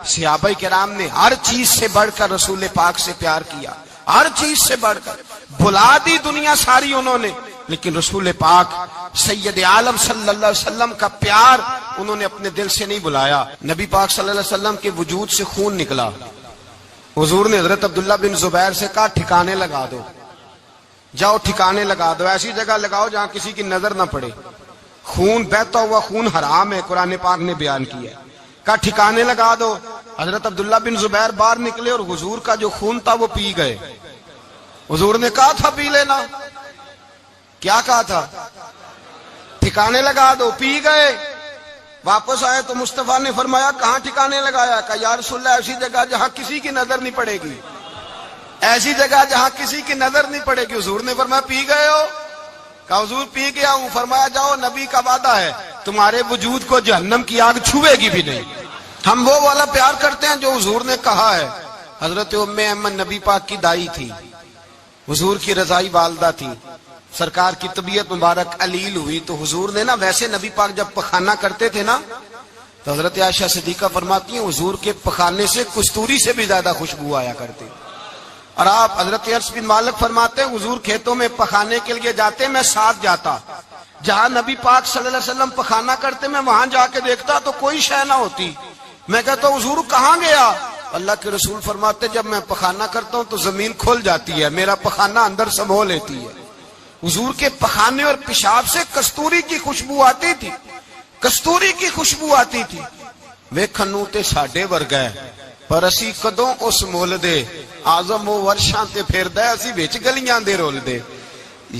صحابہ کرام نے ہر چیز سے بڑھ کر رسول پاک سے پیار کیا، ہر چیز سے بڑھ کر بھلا دی دنیا ساری انہوں نے، لیکن رسول پاک سید عالم صلی اللہ علیہ وسلم کا پیار انہوں نے اپنے دل سے نہیں بلایا۔ نبی پاک صلی اللہ علیہ وسلم کے وجود سے خون نکلا، حضور نے حضرت عبداللہ بن زبیر سے کہا ٹھکانے لگا دو، جاؤ ٹھکانے لگا دو، ایسی جگہ لگاؤ جہاں کسی کی نظر نہ پڑے، خون بہتا ہوا خون حرام ہے، قرآن پاک نے بیان کیا ہے، کہا ٹھکانے لگا دو۔ حضرت عبداللہ بن زبیر باہر نکلے اور حضور کا جو خون تھا وہ پی گئے۔ حضور نے کہا تھا پی لینا، کیا کہا تھا؟ ٹھکانے لگا دو، پی گئے۔ واپس آئے تو مصطفیٰ نے فرمایا کہاں ٹھکانے لگایا؟ کہا یا رسول اللہ ایسی جگہ جہاں کسی کی نظر نہیں پڑے گی، ایسی جگہ جہاں کسی کی نظر نہیں پڑے گی۔ حضور نے فرمایا پی گئے ہو؟ کہا حضور پی گیا ہوں۔ فرمایا جاؤ، نبی کا وعدہ ہے تمہارے وجود کو جہنم کی آگ چھوئے گی بھی نہیں۔ ہم وہ والا پیار کرتے ہیں جو حضور نے کہا ہے۔ حضرت ام ایمن نبی پاک کی دائی تھی، حضور کی رضائی والدہ تھی، سرکار کی طبیعت مبارک علیل ہوئی تو حضور نے نا، ویسے نبی پاک جب پخانہ کرتے تھے نا تو حضرت عائشہ صدیقہ فرماتی ہیں حضور کے پخانے سے کستوری سے بھی زیادہ خوشبو آیا کرتی۔ اور آپ حضرت انس بن مالک فرماتے ہیں حضور کھیتوں میں پخانے کے لیے جاتے، میں ساتھ جاتا، جہاں نبی پاک صلی اللہ علیہ وسلم پخانہ کرتے میں وہاں جا کے دیکھتا تو کوئی شے نہ ہوتی۔ میں کہتا حضور کہاں گیا؟ اللہ کے رسول فرماتے جب میں پخانہ کرتا ہوں تو زمین کھل جاتی ہے، میرا پخانہ اندر سمو لیتی ہے۔ حضور کے پخانے اور پیشاب سے کستوری کی خوشبو آتی تھی، کستوری کی خوشبو آتی تھی۔ ویکھنوں تے ساڈے ورگا ہے پر اسی کدوں اس مول دے، آزم و ورشاں تے پھردا ہے اسی وچ گلیاں دے رول دے۔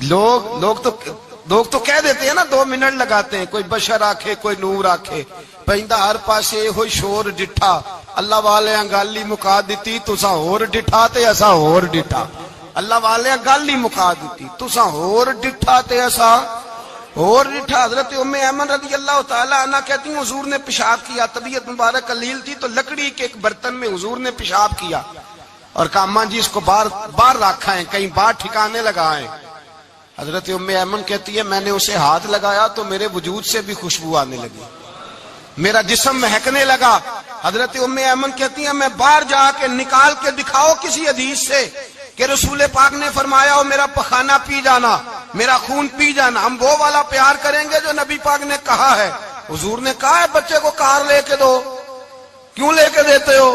لوگ تو کہہ دیتے ہیں نا، 2 منٹ لگاتے ہیں، کوئی بشر آکھے کوئی نور آکھے، پیندا ہر پاسے ہوئی شور ڈٹھا، اللہ والے گالی مکا دیتی تساں ہور ڈٹھا تے اساں ہور ڈٹھا، اللہ والے گالی مکا دیتی تساں ہور ڈٹھا تے اساں ہور ڈٹھا۔ حضرت ام ایمن رضی اللہ تعالی عنہ کہتی ہیں حضور نے پیشاب کیا، طبیعت مبارک علیل تھی تو لکڑی کے ایک برتن میں حضور نے پیشاب کیا اور کہا اماں جی اس کو باہر رکھا ہے، کہیں باہر ٹھکانے لگائیں۔ حضرت ام ایمن کہتی ہے میں نے اسے ہاتھ لگایا تو میرے وجود سے بھی خوشبو آنے لگی، میرا جسم مہکنے لگا۔ حضرت ام ایمن کہتی ہیں میں باہر جا کے نکال کے دکھاؤ کسی حدیث سے کہ رسول پاک نے فرمایا ہو میرا پخانہ پی جانا، میرا خون پی جانا، ہم وہ والا پیار کریں گے جو نبی پاک نے کہا ہے۔ حضور نے کہا ہے بچے کو کار لے کے دو، کیوں لے کے دیتے ہو؟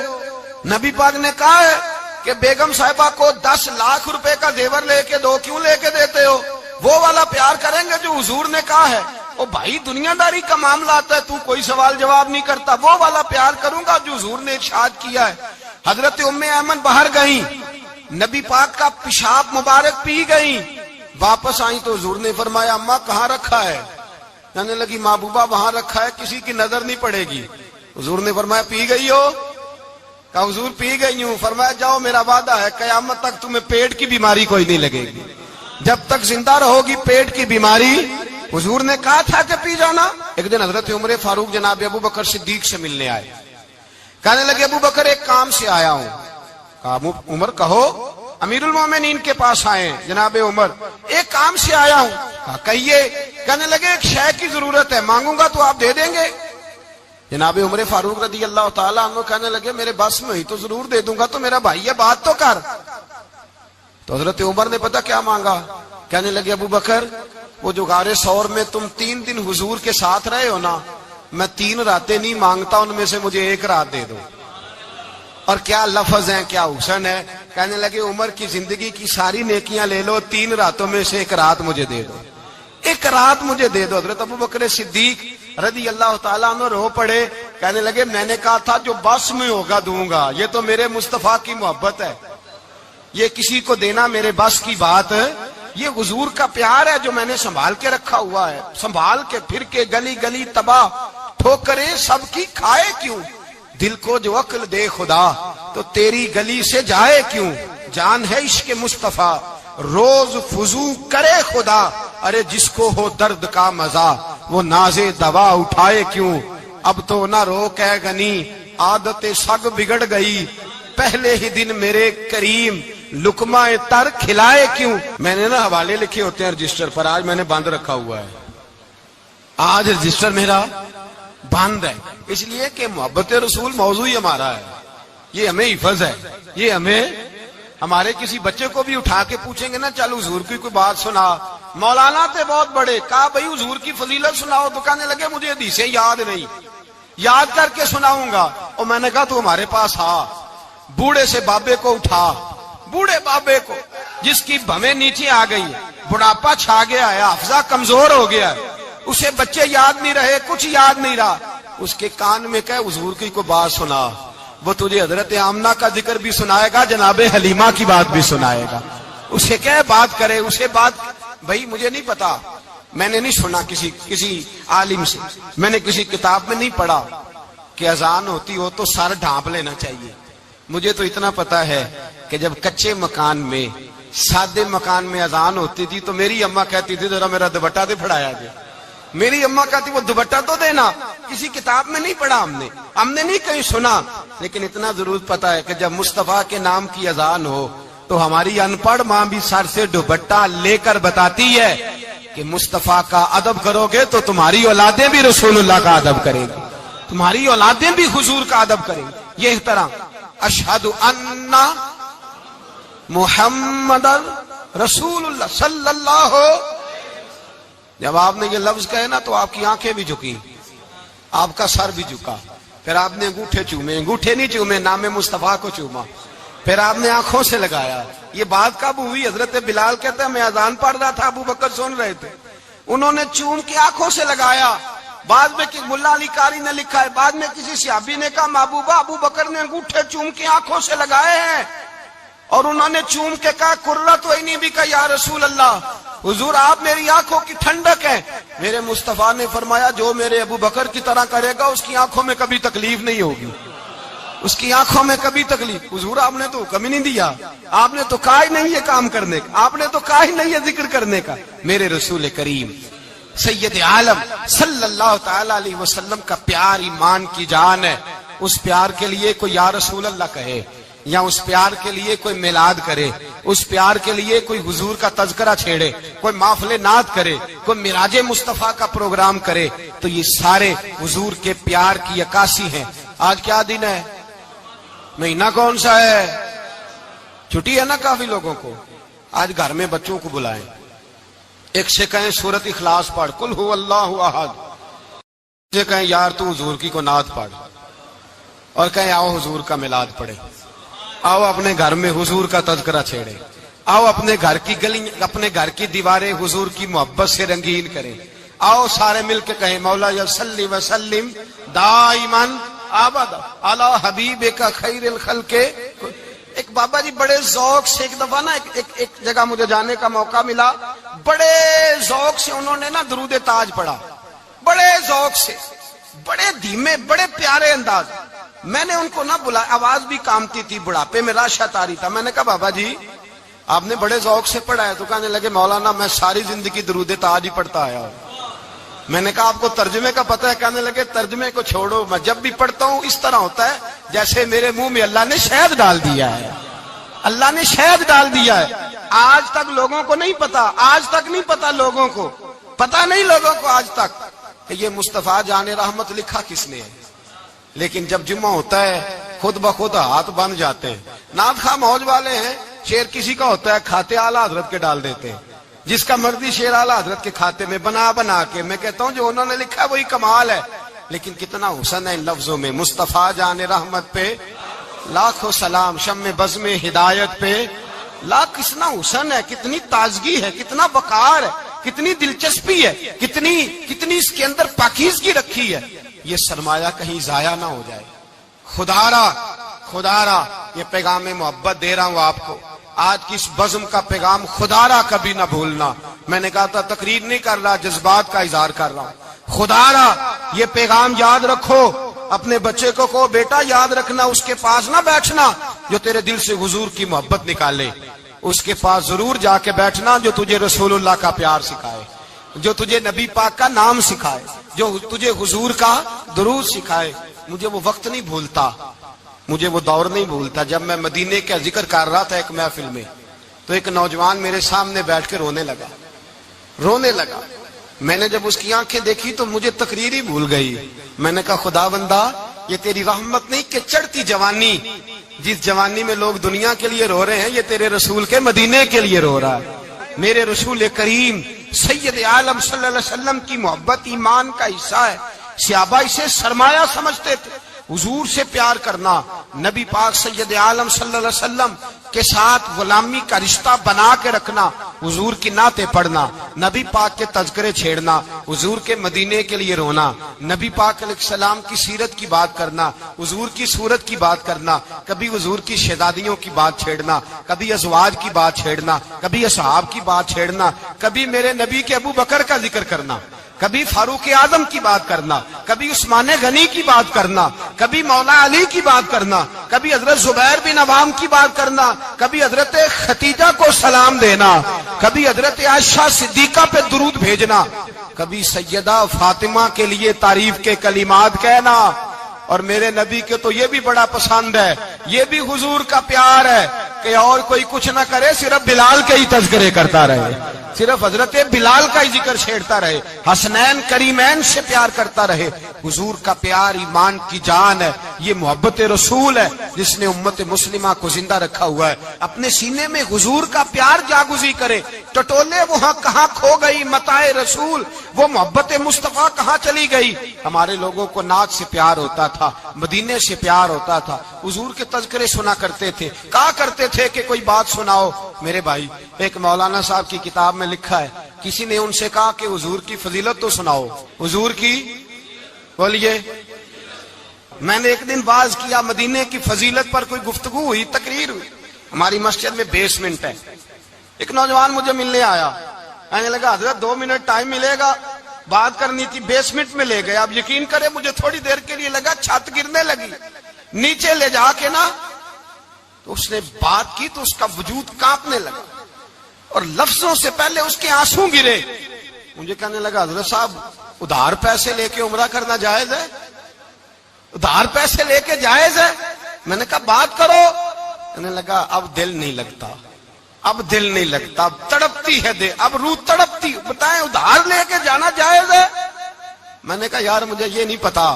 نبی پاک نے کہا ہے کہ بیگم صاحبہ کو 10 لاکھ روپے کا زیور لے کے دو، کیوں لے کے دیتے ہو؟ وہ والا پیار کریں گے جو حضور نے کہا ہے۔ او بھائی دنیا داری کا معاملہ آتا ہے، تو کوئی سوال جواب نہیں کرتا، وہ والا پیار کروں گا جو حضور نے ارشاد کیا ہے۔ حضرت ام ایمن باہر گئیں، نبی پاک کا پیشاب مبارک پی گئیں، واپس آئیں تو حضور نے فرمایا اماں کہاں رکھا ہے؟ کہنے لگی محبوبہ وہاں رکھا ہے، کسی کی نظر نہیں پڑے گی۔ حضور نے فرمایا پی گئی ہو؟ کہا حضور پی گئی ہوں۔ فرمایا جاؤ میرا وعدہ ہے قیامت تک تمہیں پیٹ کی بیماری کوئی نہیں لگے گی، جب تک زندہ رہو گی پیٹ کی بیماری۔ حضور نے کہا تھا کہ پی جانا۔ ایک دن حضرت عمر فاروق جناب ابو بکر صدیق سے ملنے آئے، کہنے لگے ابو بکر ایک کام سے آیا ہوں۔ کہا عمر کہو۔ امیر المومنین کے پاس آئے جناب عمر، ایک کام سے آیا ہوں۔ کہا کہیے۔ کہنے لگے ایک شے کی ضرورت ہے، مانگوں گا تو آپ دے دیں گے؟ جناب عمر فاروق رضی اللہ تعالیٰ عنہ کہنے لگے میرے بس میں ہی تو ضرور دے دوں گا، تو میرا بھائی ہے بات تو کر۔ تو حضرت عمر نے پتہ کیا مانگا؟ کہنے لگے ابو بکر وہ جو غار ثور میں تم 3 دن حضور کے ساتھ رہے ہو نا، میں 3 راتیں نہیں مانگتا، ان میں سے مجھے 1 رات دے دو۔ اور کیا لفظ ہیں، کیا حسن ہے۔ کہنے لگے عمر کی زندگی کی ساری نیکیاں لے لو، 3 راتوں میں سے 1 رات مجھے دے دو، 1 رات مجھے دے دو۔ حضرت ابو بکر صدیق رضی اللہ تعالیٰ عنہ رو پڑے، کہنے لگے میں نے کہا تھا جو بس میں ہوگا دوں گا، یہ تو میرے مصطفیٰ کی محبت ہے، یہ کسی کو دینا میرے بس کی بات ہے، یہ حضور کا پیار ہے جو میں نے سنبھال کے رکھا ہوا ہے، سنبھال کے پھر کے گلی گلی تباہ ٹھوکریں سب کی کھائے کیوں، دل کو جو عقل دے خدا تو تیری گلی سے جائے کیوں، جان ہے عشق مصطفیٰ روز فضو کرے خدا، ارے جس کو ہو درد کا مزہ وہ ناز دوا اٹھائے کیوں، اب تو نہ روک ہے غنی عادت سگ بگڑ گئی، پہلے ہی دن میرے کریم لقمہ تر کھلائے کیوں۔ میں نے نا حوالے لکھے ہوتے ہیں رجسٹر پر، آج میں نے بند رکھا ہوا ہے، آج رجسٹر میرا بند ہے، اس لیے کہ محبت رسول موضوع ہی ہمارا ہے، یہ ہمیں حفظ ہے، یہ ہمیں ہمارے کسی بچے کو بھی اٹھا کے پوچھیں گے نا چل حضور کی کوئی بات سنا، مولانا تھے بہت بڑے، کہا بھائی حضور کی فضیلت سناؤ، تو کہنے لگے مجھے حدیثیں یاد نہیں، یاد کر کے سناؤں گا۔ اور میں نے کہا تو ہمارے پاس آ، بوڑھے سے بابے کو اٹھا، بوڑھے بابے کو جس کی بھویں نیچے آ گئی، بڑھاپا چھا گیا ہے، حافظہ کمزور ہو گیا ہے، اسے بچے یاد نہیں رہے، کچھ یاد نہیں رہا، اس کے کان میں کہ حضور کی کوئی بات سنا، وہ تجھے حضرت آمنہ کا ذکر بھی سنائے گا، جناب حلیمہ کی بات بھی سنائے گا، اسے کہ بات کرے، اسے بات۔ بھائی مجھے نہیں پتا، میں نے نہیں سنا کسی عالم سے، میں نے کسی کتاب میں نہیں پڑھا کہ اذان ہوتی ہو تو سر ڈھانپ لینا چاہیے۔ مجھے تو اتنا پتا ہے کہ جب کچے مکان میں، سادے مکان میں اذان ہوتی تھی تو میری اماں کہتی تھی ذرا میرا دوپٹہ دے پھڑایا دے، میری اماں کہتی وہ دوپٹہ تو دینا، کسی کتاب میں نہیں پڑھا ہم نے نہیں کہیں سنا، لیکن اتنا ضرور پتا ہے کہ جب مصطفیٰ کے نام کی اذان ہو تو ہماری ان پڑھ ماں بھی سر سے دوپٹہ لے کر بتاتی ہے کہ مصطفیٰ کا ادب کرو گے تو تمہاری اولادیں بھی رسول اللہ کا ادب کریں گی، تمہاری اولادیں بھی حضور کا ادب کریں گی۔ یہ احترام، اشہد ان محمد رسول اللہ صلی اللہ، جب آپ نے یہ لفظ کہے نا تو آپ کی آنکھیں بھی جھکی، آپ کا سر بھی جھکا، پھر آپ نے انگوٹھے چومے، انگوٹھے نہیں چومے، نام مصطفیٰ کو چوما، پھر آپ نے آنکھوں سے لگایا۔ یہ بات کب ہوئی؟ حضرت بلال کہتے ہیں میں اذان پڑھ رہا تھا، ابو بکر سن رہے تھے، انہوں نے چوم کے آنکھوں سے لگایا۔ بعد میں کہ ملا علی قاری نے لکھا ہے، بعد میں کسی صحابی نے کہا محبوبہ ابو بکر نے انگوٹھے چوم کے آنکھوں سے لگائے ہیں، اور انہوں نے چوم کے کہا قرۃ عینی بک یا رسول اللہ، حضور آپ میری آنکھوں کی ٹھنڈک ہے۔ میرے مصطفیٰ نے فرمایا جو میرے ابو بکر کی طرح کرے گا اس کی آنکھوں میں کبھی تکلیف نہیں ہوگی، اس کی آنکھوں میں کبھی تکلیف۔ حضور آپ نے تو حکم ہی نہیں دیا، آپ نے تو کہا ہی نہیں یہ کام کرنے کا، آپ نے تو کہا ہی نہیں یہ ذکر کرنے کا۔ میرے رسول کریم سید عالم صلی اللہ تعالی علیہ وسلم کا پیار ایمان کی جان ہے، اس پیار کے لیے کوئی یا رسول اللہ کہے، یا اس پیار کے لیے کوئی میلاد کرے، اس پیار کے لیے کوئی حضور کا تذکرہ چھیڑے، کوئی محفل نعت کرے، کوئی معراج مصطفیٰ کا پروگرام کرے، تو یہ سارے حضور کے پیار کی عکاسی ہیں۔ آج کیا دن ہے؟ مہینہ کون سا ہے؟ چھٹی ہے نا کافی لوگوں کو۔ آج گھر میں بچوں کو بلائیں، ایک سے کہیں سورۃ اخلاص پڑھ، قل هو اللہ احد، سے کہیں یار تو حضور کی کو نعت پڑھ، اور کہیں آؤ حضور کا میلاد پڑھے، آؤ اپنے گھر میں حضور کا تذکرہ چھیڑے، آؤ اپنے گھر کی گلی، اپنے گھر کی دیواریں حضور کی محبت سے رنگین کریں، آؤ سارے مل کے کہیں مولا صلی وسلم دائما ابدا علی حبیبک خیر الخلق۔ ایک بابا جی بڑے ذوق سے ایک دفعہ نا ایک جگہ مجھے جانے کا موقع ملا، بڑے ذوق سے انہوں نے نا درود تاج پڑھا، بڑے ذوق سے، بڑے دھیمے، بڑے پیارے انداز۔ میں نے ان کو نہ بلایا، آواز بھی کامتی تھی، بڑھاپے میں راشت آ رہی تھا۔ میں نے کہا بابا جی آپ نے بڑے ذوق سے پڑھا ہے، تو کہنے لگے مولانا میں ساری زندگی درود تاج ہی پڑھتا آیا ہوں۔ میں نے کہا آپ کو ترجمے کا پتہ ہے؟ کہنے لگے ترجمے کو چھوڑو، میں جب بھی پڑھتا ہوں اس طرح ہوتا ہے جیسے میرے منہ میں اللہ نے شہد ڈال دیا ہے، اللہ نے شہد ڈال دیا ہے۔ آج تک لوگوں کو نہیں پتا، آج تک نہیں پتا لوگوں کو، پتا نہیں لوگوں کو آج تک کہ یہ مصطفیٰ جان رحمت لکھا کس نے ہے۔ لیکن جب جمعہ ہوتا ہے خود بخود ہاتھ بن جاتے ہیں۔ نعت خواہ موج والے ہیں، شعر کسی کا ہوتا ہے کھاتے اعلیٰ حضرت کے ڈال دیتے ہیں، جس کا مرضی شعر اعلیٰ حضرت کے کھاتے میں بنا کے۔ میں کہتا ہوں جو انہوں نے لکھا ہے وہی کمال ہے، لیکن کتنا حسن ہے ان لفظوں میں۔ مصطفیٰ جان رحمت پہ لاکھوں سلام، شمع بزم ہدایت پہ لاکھ، کتنا حسن ہے، کتنی تازگی ہے، کتنا وقار ہے، کتنی دلچسپی ہے، کتنی اس کے اندر پاکیزگی رکھی ہے۔ یہ سرمایہ کہیں ضائع نہ ہو جائے۔ خدا را یہ پیغام محبت دے رہا ہوں آپ کو، آج کی اس بزم کا پیغام خدا را کبھی نہ بھولنا۔ میں نے کہا تھا تقریر نہیں کر رہا، جذبات کا اظہار کر رہا ہوں۔ خدا را یہ پیغام یاد رکھو، اپنے بچے کو کہو بیٹا یاد رکھنا، اس کے پاس نہ بیٹھنا جو تیرے دل سے حضور کی محبت نکالے، اس کے پاس ضرور جا کے بیٹھنا جو تجھے رسول اللہ کا پیار سکھائے، جو تجھے نبی پاک کا نام سکھائے، جو تجھے حضور کا درود سکھائے۔ مجھے وہ وقت نہیں بھولتا، مجھے وہ دور نہیں بھولتا جب میں مدینے کا ذکر کر رہا تھا ایک محفل میں، تو ایک نوجوان میرے سامنے بیٹھ کے رونے لگا۔ میں نے جب اس کی آنکھیں دیکھی تو مجھے تقریر ہی بھول گئی. میں نے کہا خدا بندہ یہ تیری رحمت نہیں کہ چڑھتی جوانی، جس جوانی میں لوگ دنیا کے لیے رو رہے ہیں یہ تیرے رسول کے مدینے کے لیے رو رہا ہے. میرے رسول کریم سید عالم صلی اللہ علیہ وسلم کی محبت ایمان کا حصہ ہے. صحابہ اسے سرمایہ سمجھتے تھے. حضور سے پیار کرنا، نبی پاک سید عالم صلی اللہ علیہ وسلم کے ساتھ غلامی کا رشتہ بنا کے رکھنا، حضور کی نعتیں پڑھنا، نبی پاک کے تذکرے چھیڑنا، حضور کے مدینے کے لیے رونا، نبی پاک علیہ السلام کی سیرت کی بات کرنا، حضور کی صورت کی بات کرنا، کبھی حضور کی شہزادیوں کی بات چھیڑنا، کبھی ازواج کی بات چھیڑنا، کبھی اصحاب کی بات چھیڑنا، کبھی میرے نبی کے ابو بکر کا ذکر کرنا، کبھی فاروق اعظم کی بات کرنا، کبھی عثمان غنی کی بات کرنا، کبھی مولا علی کی بات کرنا، کبھی حضرت زبیر بن عوام کی بات کرنا، کبھی حضرت خدیجہ کو سلام دینا، کبھی حضرت عائشہ صدیقہ پہ درود بھیجنا، کبھی سیدہ فاطمہ کے لیے تعریف کے کلمات کہنا. اور میرے نبی کے تو یہ بھی بڑا پسند ہے، یہ بھی حضور کا پیار ہے کہ اور کوئی کچھ نہ کرے، صرف بلال کے ہی تذکرے کرتا رہے، صرف حضرت بلال کا ہی ذکر چھیڑتا رہے، حسنین کریمین سے پیار کرتا رہے. حضور کا پیار ایمان کی جان ہے. یہ محبت رسول ہے جس نے امت مسلمہ کو زندہ رکھا ہوا ہے. اپنے سینے میں حضور کا پیار جاگزی کرے. ٹٹولے وہاں کہاں کھو گئی متاع رسول، وہ محبت مصطفیٰ کہاں چلی گئی. ہمارے لوگوں کو نعت سے پیار ہوتا تھا، مدینے سے پیار ہوتا تھا، حضور کے تذکرے سنا کرتے تھے. کہا کرتے تھے کہ کوئی بات سناؤ. میرے بھائی ایک مولانا صاحب کی کتاب میں لکھا ہے، کسی نے ان سے کہا کہ حضور کی فضیلت تو سناؤ. حضور کی بولیے. میں نے ایک دن واعظ کیا، مدینے کی فضیلت پر کوئی گفتگو ہوئی، تقریر ہوئی. ہماری مسجد میں بیسمنٹ ہے. ایک نوجوان مجھے ملنے آیا، کہنے لگا حضرت 2 منٹ ٹائم ملے گا، بات کرنی تھی. بیسمنٹ میں لے گئے. آپ یقین کریں مجھے تھوڑی دیر کے لیے لگا چھت گرنے لگی. نیچے لے جا کے نا تو اس نے بات کی تو اس کا وجود کانپنے لگا اور لفظوں سے پہلے اس کے آنسو گرے. مجھے کہنے لگا حضرت صاحب ادھار پیسے لے کے عمرہ کرنا جائز ہے؟ ادھار پیسے لے کے جائز ہے؟ میں نے کہا بات کرو. کہنے لگا اب دل نہیں لگتا، اب دل نہیں لگتا، اب تڑپتی ہے دل، اب روح تڑپتی. بتائیں ادھار لے کے جانا جائز ہے؟ میں نے کہا یار مجھے یہ نہیں پتا،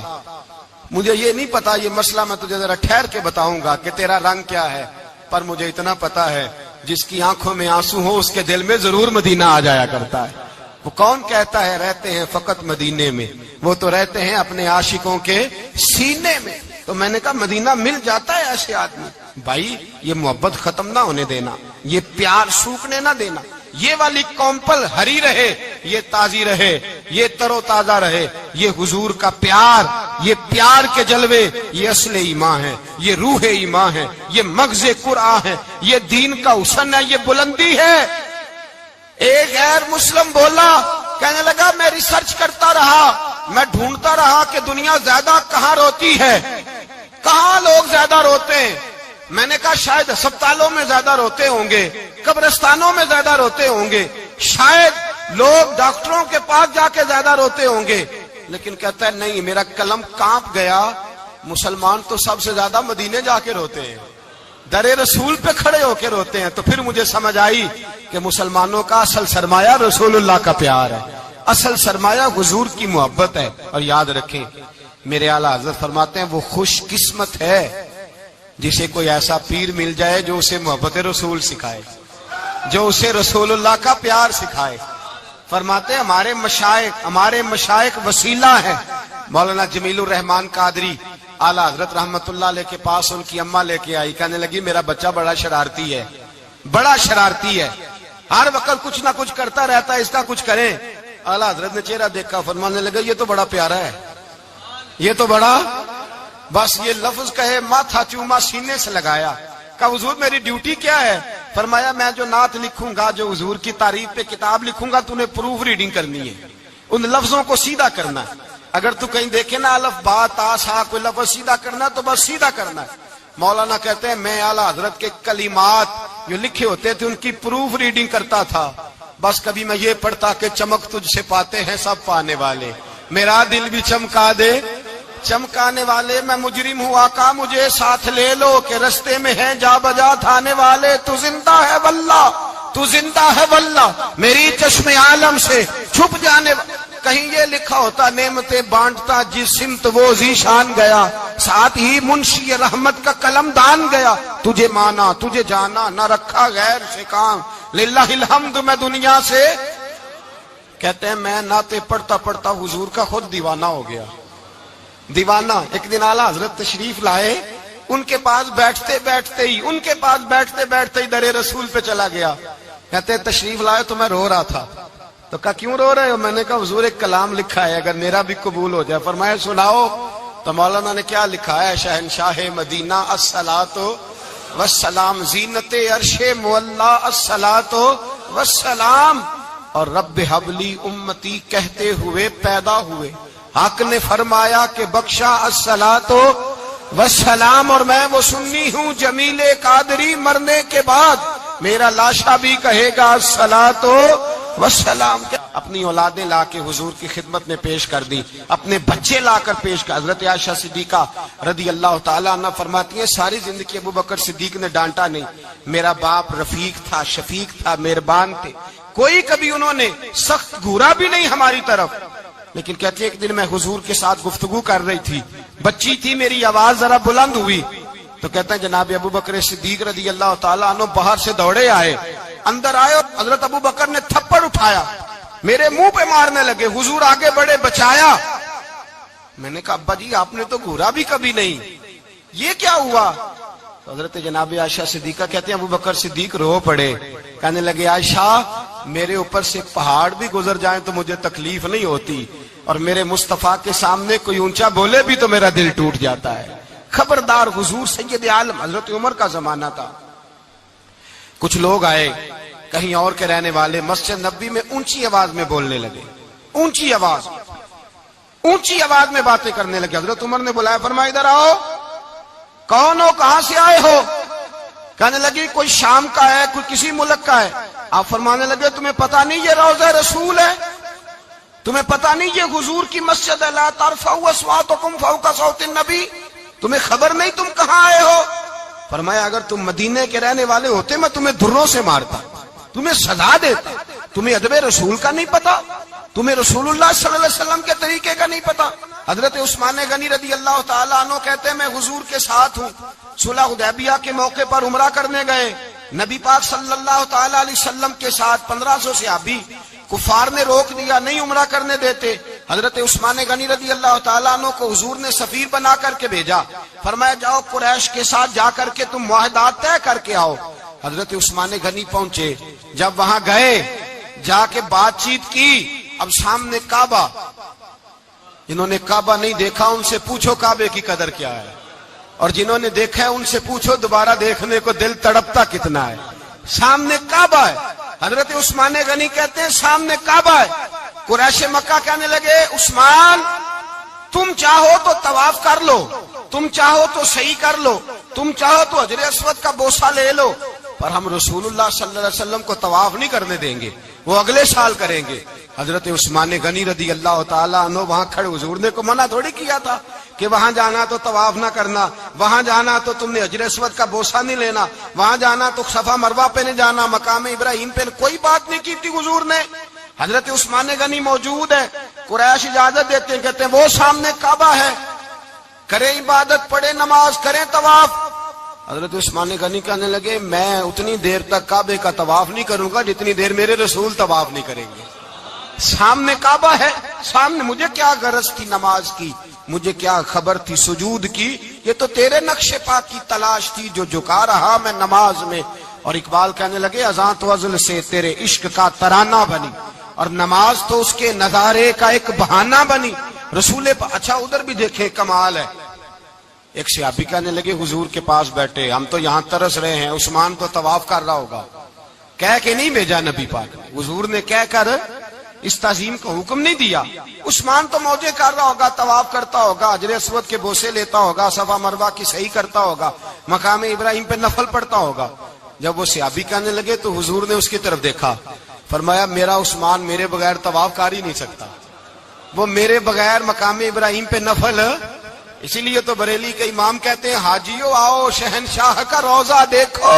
مجھے یہ نہیں پتا، یہ مسئلہ میں تجھے ذرا ٹھہر کے بتاؤں گا کہ تیرا رنگ کیا ہے. پر مجھے اتنا پتا ہے جس کی آنکھوں میں آنسو ہو اس کے دل میں ضرور مدینہ آ جایا کرتا ہے. وہ کون کہتا ہے رہتے ہیں فقط مدینے میں؟ وہ تو رہتے ہیں اپنے عاشقوں کے سینے میں. تو میں نے کہا مدینہ مل جاتا ہے ایسے آدمی. بھائی یہ محبت ختم نہ ہونے دینا، یہ پیار سوکھنے نہ دینا. یہ والی کومپل ہری رہے، یہ تازی رہے، یہ تر و تازہ رہے. یہ حضور کا پیار، یہ پیار کے جلوے، یہ اصل ایمان ہے، یہ روح ایمان ہے، یہ مغز قرآن ہے، یہ دین کا حسن ہے، یہ بلندی ہے. ایک غیر مسلم بولا، کہنے لگا میں ریسرچ کرتا رہا، میں ڈھونڈتا رہا کہ دنیا زیادہ کہاں روتی ہے، کہاں لوگ زیادہ روتے ہیں. میں نے کہا شاید ہسپتالوں میں زیادہ روتے ہوں گے، قبرستانوں میں زیادہ روتے ہوں گے، شاید لوگ ڈاکٹروں کے پاس جا کے زیادہ روتے ہوں گے. لیکن کہتا ہے نہیں، میرا قلم کانپ گیا، مسلمان تو سب سے زیادہ مدینے جا کے روتے ہیں، در رسول پہ کھڑے ہو کے روتے ہیں. تو پھر مجھے سمجھ آئی کہ مسلمانوں کا اصل سرمایہ رسول اللہ کا پیار ہے، اصل سرمایہ حضور کی محبت ہے. اور یاد رکھیں میرے اعلیٰ حضرت فرماتے ہیں وہ خوش قسمت ہے جسے کوئی ایسا پیر مل جائے جو اسے محبت رسول سکھائے، جو اسے رسول اللہ کا پیار سکھائے. فرماتے ہیں ہمارے مشائخ وسیلہ ہیں. مولانا جمیل الرحمان قادری اعلیٰ حضرت رحمت اللہ علیہ کے پاس ان کی اماں لے کے آئی. کہنے لگی میرا بچہ بڑا شرارتی ہے، بڑا شرارتی ہے، ہر وقت کچھ نہ کچھ کرتا رہتا ہے، اس کا کچھ کریں. اعلیٰ حضرت نے چہرہ دیکھا، فرمانے لگا یہ تو بڑا پیارا ہے، یہ تو بڑا، بس یہ لفظ کہے ماتھا چوما سینے سے لگایا. کہا حضور میری ڈیوٹی کیا ہے؟ فرمایا میں جو نعت لکھوں گا، جو حضور کی تعریف پہ کتاب لکھوں گا، تو نے پروف ریڈنگ کرنی ہے، ان لفظوں کو سیدھا کرنا ہے. اگر تو کہیں دیکھے نا الف با تا سا کوئی لفظ سیدھا کرنا تو بس سیدھا کرنا ہے. مولانا کہتے ہیں میں اعلیٰ حضرت کے کلمات جو لکھے ہوتے تھے ان کی پروف ریڈنگ کرتا تھا. بس کبھی میں یہ پڑھتا کہ چمک تجھ سے پاتے ہیں سب پانے والے، میرا دل بھی چمکا دے چمکانے والے. میں مجرم ہوں آقا مجھے ساتھ لے لو کہ رستے میں ہیں جا بجا تھانے والے. تو زندہ ہے واللہ تو زندہ ہے واللہ میری چشم عالم سے چھپ جانے کہیں یہ لکھا ہوتا نعمتیں بانٹتا جس سمت وہ ذیشان گیا ساتھ ہی منشی رحمت کا قلم دان گیا تجھے مانا تجھے جانا نہ رکھا غیر سے کام للہ الحمد میں دنیا سے کہتے ہیں میں نعتیں پڑھتا پڑھتا حضور کا خود دیوانہ ہو گیا دیوانہ ایک دن اعلیٰ حضرت تشریف لائے ان کے پاس بیٹھتے بیٹھتے ہی در رسول پہ چلا گیا کہتے ہیں تشریف لائے تو میں رو رہا تھا تو کہا کیوں رو رہے ہو میں نے کہا حضور ایک کلام لکھا ہے اگر میرا بھی قبول ہو جائے فرمایا سناؤ تو مولانا نے کیا لکھا ہے شہنشاہ مدینہ الصلاۃ والسلام زینت عرش معلی الصلاۃ والسلام اور رب حبلی امتی کہتے ہوئے پیدا ہوئے حق نے فرمایا کہ بخشا الصلاۃ والسلام اور میں وہ سنی ہوں جمیل قادری مرنے کے بعد میرا لاشا بھی کہے گا الصلاۃ والسلام اپنی اولادیں لا کے حضور کی خدمت میں پیش کر دی اپنے بچے لا کر پیش کر حضرت عائشہ صدیقہ رضی اللہ تعالیٰ عنہ فرماتی ہیں ساری زندگی ابو بکر صدیق نے ڈانٹا نہیں میرا باپ رفیق تھا شفیق تھا مہربان تھے کوئی کبھی انہوں نے سخت گھورا بھی نہیں ہماری طرف لیکن کہتے ہیں ایک دن میں حضور کے ساتھ گفتگو کر رہی تھی بچی تھی میری آواز ذرا بلند ہوئی تو کہتے ہیں جناب ابو بکر صدیق رضی اللہ تعالیٰ عنہ باہر سے دوڑے آئے اندر آئے اور حضرت ابو بکر نے تھپڑ اٹھایا میرے منہ پہ مارنے لگے حضور آگے بڑھے بچایا میں نے کہا ابا جی آپ نے تو گھورا بھی کبھی نہیں یہ کیا ہوا تو حضرت جناب عائشہ صدیقہ کہتے ہیں ابو بکر صدیق رو پڑے کہنے لگے عائشہ میرے اوپر سے پہاڑ بھی گزر جائیں تو مجھے تکلیف نہیں ہوتی اور میرے مصطفیٰ کے سامنے کوئی اونچا بولے بھی تو میرا دل ٹوٹ جاتا ہے خبردار حضور سید عالم حضرت عمر کا زمانہ تھا کچھ لوگ آئے کہیں اور کے رہنے والے مسجد نبوی میں اونچی آواز میں بولنے لگے اونچی آواز میں باتیں کرنے لگے حضرت عمر نے بلایا فرمایا ادھر آؤ کون ہو کہاں سے آئے ہو کہنے لگی کوئی شام کا ہے کوئی کسی ملک کا ہے آپ فرمانے لگے تمہیں پتا نہیں یہ روضہ رسول ہے تمہیں پتا نہیں یہ حضور کی مسجد ہے لا ترفعوا اصواتکم فوق صوت النبی تمہیں خبر نہیں تم کہاں آئے ہو فرمایا اگر تم مدینے کے رہنے والے ہوتے میں تمہیں دھروں سے مارتا تمہیں سزا دیتا تمہیں ادب رسول کا نہیں پتا تمہیں رسول اللہ صلی اللہ علیہ وسلم کے طریقے کا نہیں پتا حضرت عثمان غنی رضی اللہ تعالیٰ عنہ کہتے ہیں میں حضور کے ساتھ ہوں صلح حدیبیہ کے موقع پر عمرہ کرنے گئے نبی پاک صلی اللہ تعالیٰ علیہ وسلم کے ساتھ 1500 صحابی کفار نے روک دیا نہیں عمرہ کرنے دیتے حضرت عثمان غنی رضی اللہ تعالیٰ عنہ کو حضور نے سفیر بنا کر کے بھیجا فرمایا جاؤ قریش کے ساتھ جا کر کے تم معاہدات طے کر کے آؤ حضرت عثمان غنی پہنچے جب وہاں گئے جا کے بات چیت کی اب سامنے کعبہ جنہوں نے کعبہ نہیں دیکھا ان سے پوچھو کعبے کی قدر کیا ہے اور جنہوں نے دیکھا ہے ان سے پوچھو دوبارہ دیکھنے کو دل تڑپتا کتنا ہے سامنے کعبہ ہے حضرت عثمان غنی کہتے ہیں سامنے کعبہ ہے قریش مکہ کہنے لگے عثمان تم چاہو تو طواف کر لو تم چاہو تو صحیح کر لو تم چاہو تو حجر اسود کا بوسہ لے لو پر ہم رسول اللہ صلی اللہ علیہ وسلم کو طواف نہیں کرنے دیں گے وہ اگلے سال کریں گے حضرت عثمان غنی رضی اللہ تعالیٰ عنہ وہاں کھڑے حضور نے کو منع تھوڑی کیا تھا کہ وہاں جانا تو طواف نہ کرنا وہاں جانا تو تم نے حجر اسود کا بوسہ نہیں لینا وہاں جانا تو صفا مروہ پہ نہیں جانا مقام ابراہیم پہ کوئی بات نہیں کی تھی حضور نے حضرت عثمان غنی موجود ہے قریش اجازت دیتے ہیں کہتے ہیں وہ سامنے کعبہ ہے کریں عبادت پڑھیں نماز کریں طواف حضرت عثمان غنی کہنے لگے میں اتنی دیر تک کعبے کا طواف نہیں کروں گا جتنی دیر میرے رسول طواف نہیں کریں گے سامنے کعبہ ہے سامنے مجھے کیا غرض تھی نماز کی مجھے کیا خبر تھی سجود کی یہ تو تیرے نقش پا کی تلاش تھی جو جھکا رہا میں نماز میں اور اقبال کہنے لگے اذان تو ازل سے تیرے عشق کا ترانہ بنی اور نماز تو اس کے نظارے کا ایک بہانہ بنی رسول اچھا ادھر بھی دیکھیں کمال ہے ایک صحابی کہنے لگے حضور کے پاس بیٹھے ہم تو یہاں ترس رہے ہیں عثمان تو طواف کر رہا ہوگا کہہ کے نہیں بھیجا نبی پاک حضور نے کہہ کر اس تعظیم کا حکم نہیں دیا عثمان تو موجے کر رہا ہوگا طواف کرتا ہوگا حجر اسود کے بوسے لیتا ہوگا صفا مروہ کی صحیح کرتا ہوگا مقام ابراہیم پہ نفل پڑتا ہوگا جب وہ صحابی کہنے لگے تو حضور نے اس کی طرف دیکھا فرمایا میرا عثمان میرے بغیر طواف کر ہی نہیں سکتا وہ میرے بغیر مقام ابراہیم پہ نفل اسی لیے تو بریلی کے امام کہتے ہیں حاجیو آؤ شہنشاہ کا روضہ دیکھو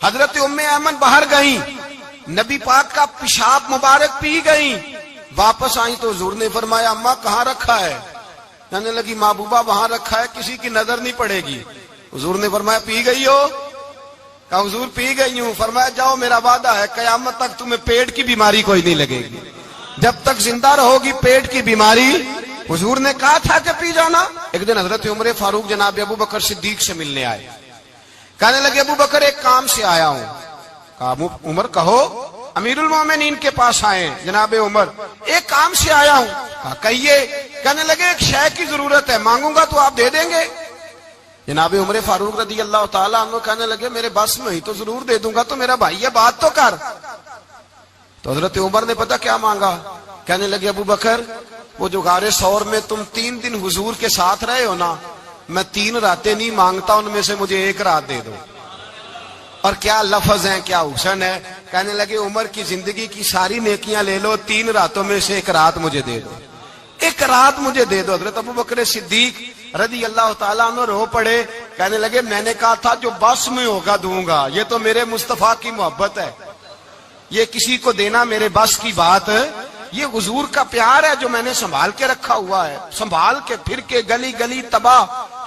حضرت ام ایمن باہر گئیں، نبی پاک کا پیشاب مبارک پی گئیں، واپس آئیں تو حضور نے فرمایا اماں کہاں رکھا ہے؟ کہنے لگی محبوبہ وہاں رکھا ہے، کسی کی نظر نہیں پڑے گی۔ حضور نے فرمایا پی گئی ہو؟ کہا حضور پی گئی ہوں۔ فرمایا جاؤ میرا وعدہ ہے قیامت تک تمہیں پیٹ کی بیماری کوئی نہیں لگے گی، جب تک زندہ رہو گی پیٹ کی بیماری۔ حضور نے کہا تھا کہ پی جانا۔ ایک دن حضرت عمر فاروق جناب ابو بکر صدیق سے ملنے آئے، کہنے لگے ابو بکر ایک کام سے آیا ہوں۔ کہا عمر کہو۔ امیر المومنین کے پاس آئے جناب عمر، ایک کام سے آیا ہوں۔ کہا کہیے۔ کہنے لگے ایک شے کی ضرورت ہے، مانگوں گا تو آپ دے دیں گے؟ جناب عمر فاروق رضی اللہ تعالیٰ عنہ کہنے لگے میرے بس میں ہی تو ضرور دے دوں گا، تو میرا بھائی ہے بات تو کر۔ تو حضرت عمر نے پتہ کیا مانگا؟ کہنے لگے ابو بکر وہ جو غار ثور میں تم 3 دن حضور کے ساتھ رہے ہو نا، میں 3 راتیں نہیں مانگتا، ان میں سے مجھے 1 رات دے دو۔ اور کیا لفظ ہیں، کیا حسن ہے۔ کہنے لگے عمر کی زندگی کی ساری نیکیاں لے لو، 3 راتوں میں سے 1 رات مجھے دے دو، 1 رات مجھے دے دو۔ حضرت ابو بکر صدیق رضی اللہ تعالیٰ عنہ رو پڑے، کہنے لگے میں نے کہا تھا جو بس میں ہوگا دوں گا، یہ تو میرے مصطفیٰ کی محبت ہے، یہ کسی کو دینا میرے بس کی بات ہے، یہ حضور کا پیار ہے جو میں نے سنبھال کے رکھا ہوا ہے، سنبھال کے پھر کے گلی گلی تباہ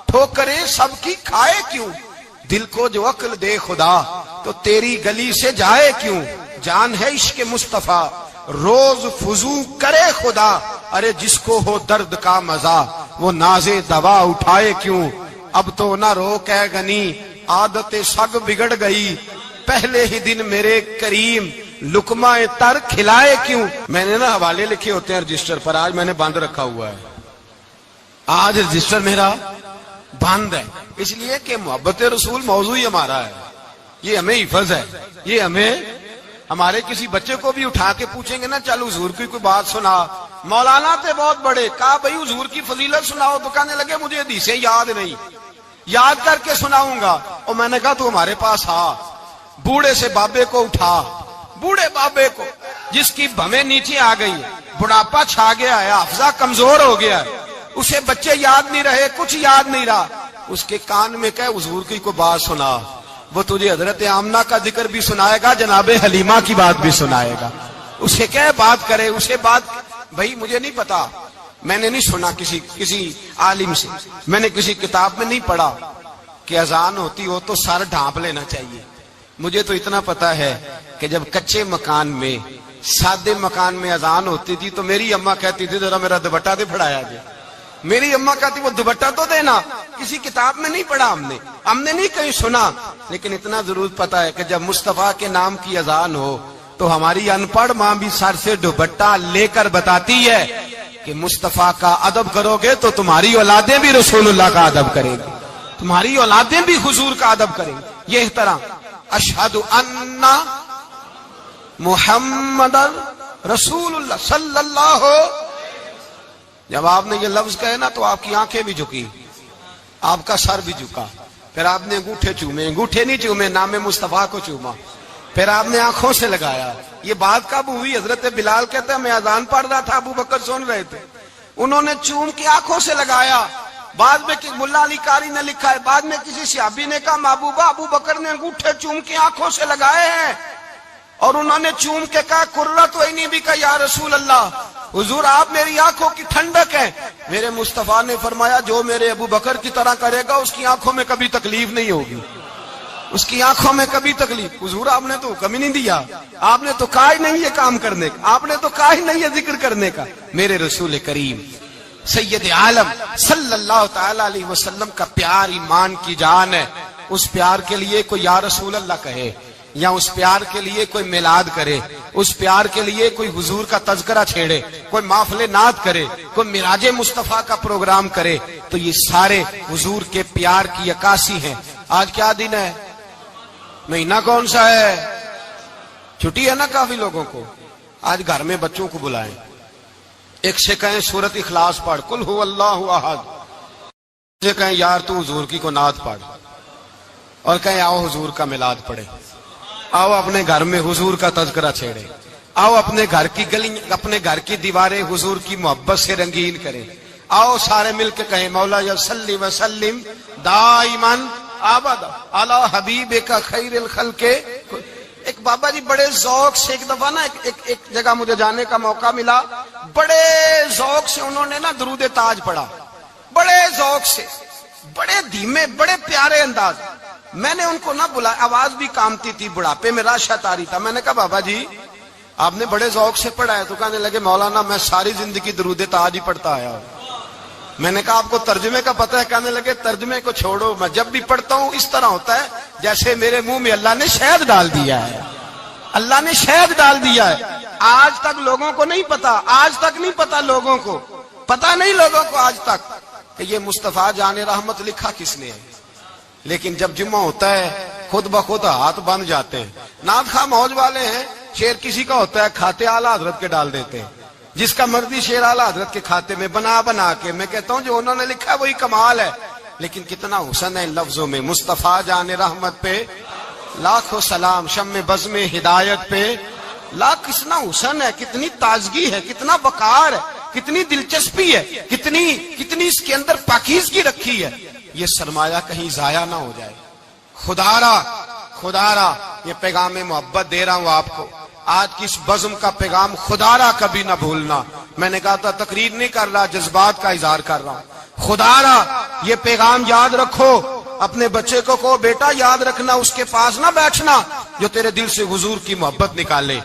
ٹھوکریں سب کی کھائے کیوں، دل کو جو عقل دے خدا تو تیری گلی سے جائے کیوں، جان ہے عشق مصطفیٰ روز فضو کرے خدا، ارے جس کو ہو درد کا مزہ وہ ناز دوا اٹھائے کیوں، اب تو نہ روک ہے غنی عادت سگ بگڑ گئی، پہلے ہی دن میرے کریم لقمہ تر کھلائے کیوں۔ میں نے نا حوالے لکھے ہوتے ہیں رجسٹر پر، آج میں نے بند رکھا ہوا ہے، آج رجسٹر میرا بند ہے، اس لیے کہ محبت رسول موضوع ہی ہمارا ہے، یہ ہمیں حفظ ہے، یہ ہمیں ہمارے کسی بچے کو بھی اٹھا کے پوچھیں گے نا چل حضور کی کوئی بات سنا، مولانا تھے بہت بڑے، کہا بھائی حضور کی فضیلت سناؤ، تو کہنے لگے مجھے حدیثیں یاد نہیں، یاد کر کے سناؤں گا۔ اور میں نے کہا تو ہمارے پاس آ، بوڑھے سے بابے کو اٹھا، بوڑھے بابے کو جس کی بھویں نیچے آ گئی، بڑھاپا چھا گیا ہے، حافظہ کمزور ہو گیا ہے، اسے بچے یاد نہیں رہے، کچھ یاد نہیں رہا، اس کے کان میں کہے حضور کی کوئی بات سنا، وہ تجھے حضرت آمنہ کا ذکر بھی سنائے گا، جناب حلیمہ کی بات بھی سنائے گا، اسے کہے بات کرے، اسے بات بھائی مجھے نہیں پتا، میں نے نہیں سنا کسی عالم سے، میں نے کسی کتاب میں نہیں پڑھا کہ اذان ہوتی ہو تو سر ڈھانپ لینا چاہیے، مجھے تو اتنا پتا ہے کہ جب کچے مکان میں سادے مکان میں اذان ہوتی تھی تو میری اماں کہتی تھی ذرا میرا دوپٹہ دے پھڑایا جائے، میری اماں کہتی وہ دوپٹہ تو دینا، کسی کتاب میں نہیں پڑھا ہم نے نہیں کہیں سنا، لیکن اتنا ضرور پتا ہے کہ جب مصطفیٰ کے نام کی اذان ہو تو ہماری ان پڑھ ماں بھی سر سے دوپٹہ لے کر بتاتی ہے کہ مصطفیٰ کا ادب کرو گے تو تمہاری اولادیں بھی رسول اللہ کا ادب کریں گی، تمہاری اولادیں بھی حضور کا ادب کریں گی، یہ احترام۔ اشہد ان محمد رسول اللہ صلی اللہ، جب آپ نے یہ لفظ کہے نا تو آپ کی آنکھیں بھی جھکی، آپ کا سر بھی جھکا، پھر آپ نے انگوٹھے چومے، انگوٹھے نہیں چومے، نام مصطفیٰ کو چوما، پھر آپ نے آنکھوں سے لگایا۔ یہ بات کب ہوئی؟ حضرت بلال کہتے ہیں میں اذان پڑھ رہا تھا، ابو بکر سن رہے تھے، انہوں نے چوم کے آنکھوں سے لگایا۔ بعد میں ملا علی قاری نے لکھا ہے، بعد میں کسی صحابی نے کہا محبوبہ ابو بکر نے انگوٹھے چوم کے آنکھوں سے لگائے ہیں، اور انہوں نے چوم کے کہا قرۃ عینی بک یا رسول اللہ، حضور آپ میری آنکھوں کی ٹھنڈک ہے۔ میرے مصطفیٰ نے فرمایا جو میرے ابو بکر کی طرح کرے گا اس کی آنکھوں میں کبھی تکلیف نہیں ہوگی، اس کی آنکھوں میں کبھی تکلیف۔ حضور آپ نے تو حکم ہی نہیں دیا، آپ نے تو کہا ہی نہیں یہ کام کرنے کا، آپ نے تو کہا ہی نہیں یہ ذکر کرنے کا۔ میرے رسول کریم سید عالم صلی اللہ تعالی علیہ وسلم کا پیار ایمان کی جان ہے، اس پیار کے لیے کوئی یا رسول اللہ کہے، یا اس پیار کے لیے کوئی میلاد کرے، اس پیار کے لیے کوئی حضور کا تذکرہ چھیڑے، کوئی محفل نعت کرے، کوئی معراج مصطفیٰ کا پروگرام کرے، تو یہ سارے حضور کے پیار کی عکاسی ہیں۔ آج کیا دن ہے؟ مہینہ کون سا ہے؟ چھٹی ہے نا کافی لوگوں کو، آج گھر میں بچوں کو بلائیں، ایک سے کہیں سورت اخلاص پڑھ قل هو اللہ احد، سے کہیں یار تو حضور کی کو نعت پڑھ، اور کہیں آؤ حضور کا میلاد پڑھے، آؤ اپنے گھر میں حضور کا تذکرہ چھیڑے، آؤ اپنے گھر کی گلی اپنے گھر کی دیواریں حضور کی محبت سے رنگین کریں، آؤ سارے مل کے کہیں مولا یا صلی وسلم دائماً آباد علی حبیبک خیر الخلق. ایک بابا جی بڑے ذوق سے ایک دفعہ نا ایک جگہ مجھے جانے کا موقع ملا. بڑے ذوق سے انہوں نے نا درود تاج پڑھا, بڑے ذوق سے, بڑے دھیمے, بڑے پیارے انداز. میں نے ان کو نہ بلایا, آواز بھی کامتی تھی, بڑھاپے میں راشت آ رہی تھا. میں نے کہا بابا جی آپ نے بڑے ذوق سے پڑھا ہے. تو کہنے لگے مولانا میں ساری زندگی درود تاج ہی پڑھتا آیا ہوں. میں نے کہا آپ کو ترجمے کا پتہ ہے؟ کہنے لگے ترجمے کو چھوڑو, میں جب بھی پڑھتا ہوں اس طرح ہوتا ہے جیسے میرے منہ میں اللہ نے شہد ڈال دیا ہے. اللہ نے شہد ڈال دیا ہے. آج تک لوگوں کو نہیں پتا, آج تک نہیں پتا لوگوں کو, پتا نہیں لوگوں کو آج تک کہ یہ مصطفیٰ جان رحمت لکھا کس نے ہے. لیکن جب جمعہ ہوتا ہے خود بخود ہاتھ بند جاتے ہیں. نعت خواہ موج والے ہیں, شعر کسی کا ہوتا ہے کھاتے اعلیٰ حضرت کے ڈال دیتے ہیں, جس کا مرضی شعر اعلیٰ حضرت کے کھاتے میں بنا کے. میں کہتا ہوں جو انہوں نے لکھا ہے وہی کمال ہے. لیکن کتنا حسن ہے ان لفظوں میں. مصطفیٰ جان رحمت پہ لاکھوں سلام, شم بزم ہدایت پہ لاکھ. کتنا حسن ہے, کتنی تازگی ہے, کتنا وقار ہے, کتنی دلچسپی ہے, کتنی اس کے اندر پاکیزگی رکھی ہے. یہ سرمایہ کہیں ضائع نہ ہو جائے. خدا را یہ پیغام محبت دے رہا ہوں آپ کو. آج کی اس بزم کا پیغام خدا را کبھی نہ بھولنا. میں نے کہا تھا تقریر نہیں کر رہا, جذبات کا اظہار کر رہا ہوں. خدا را یہ پیغام یاد رکھو. اپنے بچے کو کہو بیٹا یاد رکھنا, اس کے پاس نہ بیٹھنا جو تیرے دل سے حضور کی محبت نکالے.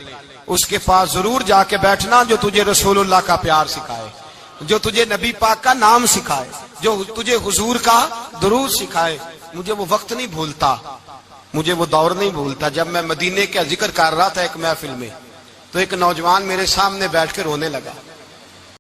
اس کے پاس ضرور جا کے بیٹھنا جو تجھے رسول اللہ کا پیار سکھائے, جو تجھے نبی پاک کا نام سکھائے, جو تجھے حضور کا درود سکھائے. مجھے وہ وقت نہیں بھولتا, مجھے وہ دور نہیں بھولتا جب میں مدینے کا ذکر کر رہا تھا ایک محفل میں, تو ایک نوجوان میرے سامنے بیٹھ کے رونے لگا.